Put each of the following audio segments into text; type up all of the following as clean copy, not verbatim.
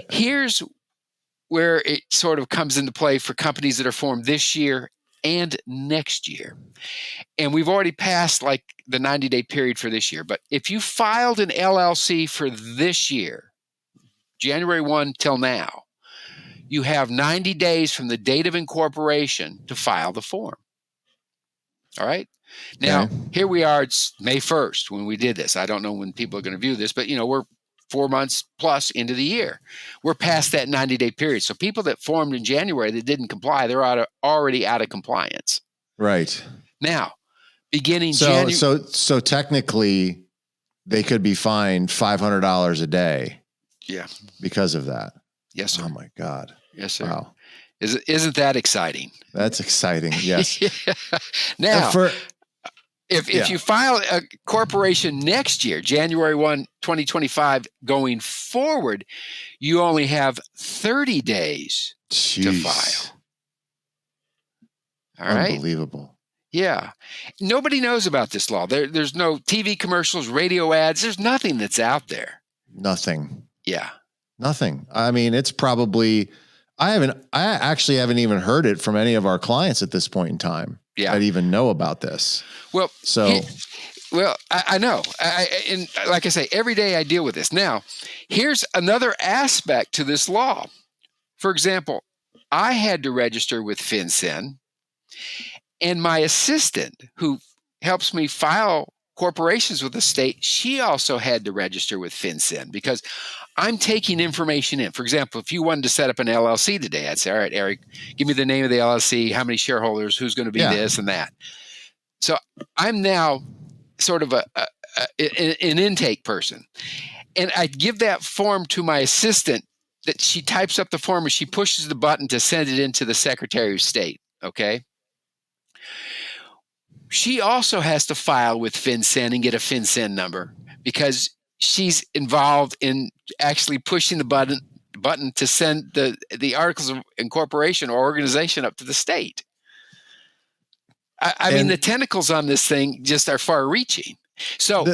Here's where it sort of comes into play for companies that are formed this year and next year. And we've already passed like the 90-day period for this year. But if you filed an LLC for this year, January 1 till now, you have 90 days from the date of incorporation to file the form. All right. Now, here we are. It's May 1st when we did this. I don't know when people are going to view this, but we're 4 months plus into the year. We're past that 90-day period. So people that formed in January that didn't comply, they're already out of compliance. Right. Now, beginning January. So technically, they could be fined $500 a day. Yeah. Because of that. Yes, sir. Oh my God. Yes, sir. Wow. Isn't that exciting? That's exciting. Yes. Now, if you file a corporation next year, January 1, 2025, going forward, you only have 30 days to file. All right. Unbelievable. Yeah. Nobody knows about this law. There's no TV commercials, radio ads. There's nothing that's out there. Nothing. Yeah. Nothing. I mean, it's probably... I actually haven't even heard it from any of our clients at this point in time. Yeah. That even know about this. Well, I know. And like I say, every day I deal with this. Now, here's another aspect to this law. For example, I had to register with FinCEN, and my assistant who helps me file corporations with the state, she also had to register with FinCEN because I'm taking information in. For example, if you wanted to set up an LLC today, I'd say, all right, Eric, give me the name of the LLC, how many shareholders, who's going to be this and that. So I'm now sort of an intake person. And I give that form to my assistant that she types up the form and she pushes the button to send it into the Secretary of State, okay? She also has to file with FinCEN and get a FinCEN number because she's involved in actually pushing the button to send the articles of incorporation or organization up to the state. I mean, the tentacles on this thing just are far-reaching. So,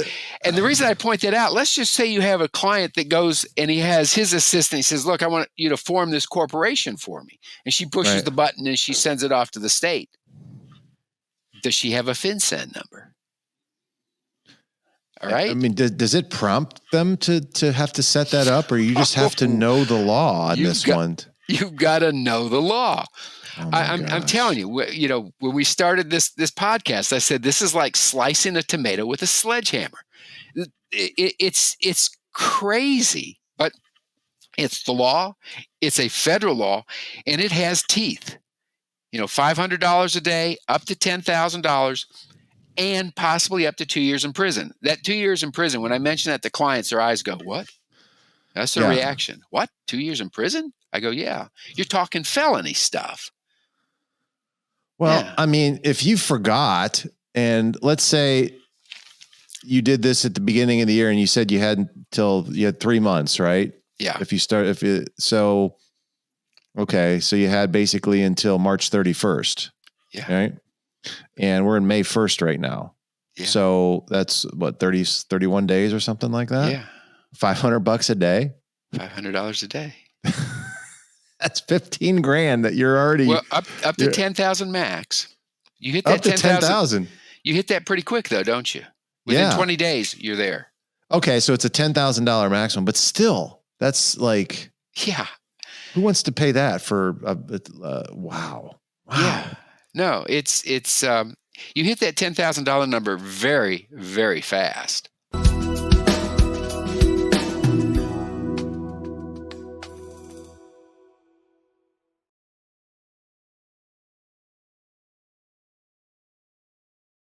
and the reason I point that out, let's just say you have a client that goes and he has his assistant. He says, look, I want you to form this corporation for me. And she pushes the button and she sends it off to the state. Does she have a FinCEN number? All right. I mean, does it prompt them to have to set that up, or you just have to know the law on this one? You've got to know the law. Oh I'm telling you, when we started this podcast, I said this is like slicing a tomato with a sledgehammer. It's crazy, but it's the law. It's a federal law, and it has teeth. $500 a day, up to $10,000, and possibly up to 2 years in prison. That 2 years in prison, when I mention that to clients, their eyes go, what? That's their reaction. What? 2 years in prison? I go, yeah. You're talking felony stuff. Well, I mean, if you forgot, and let's say you did this at the beginning of the year and you said you had 3 months, right? Yeah. Okay, so you had basically until March 31st. Yeah. Right? And we're in May 1st right now. Yeah. So that's what, 31 days or something like that? Yeah. $500 a day? $500 a day. That's $15,000 that you're already up to 10,000 max. You hit that up to 10,000. You hit that pretty quick though, don't you? Within 20 days, you're there. Okay, so it's a $10,000 maximum, but still, that's like, who wants to pay that for? Wow. Yeah. No, it's you hit that $10,000 number very, very fast.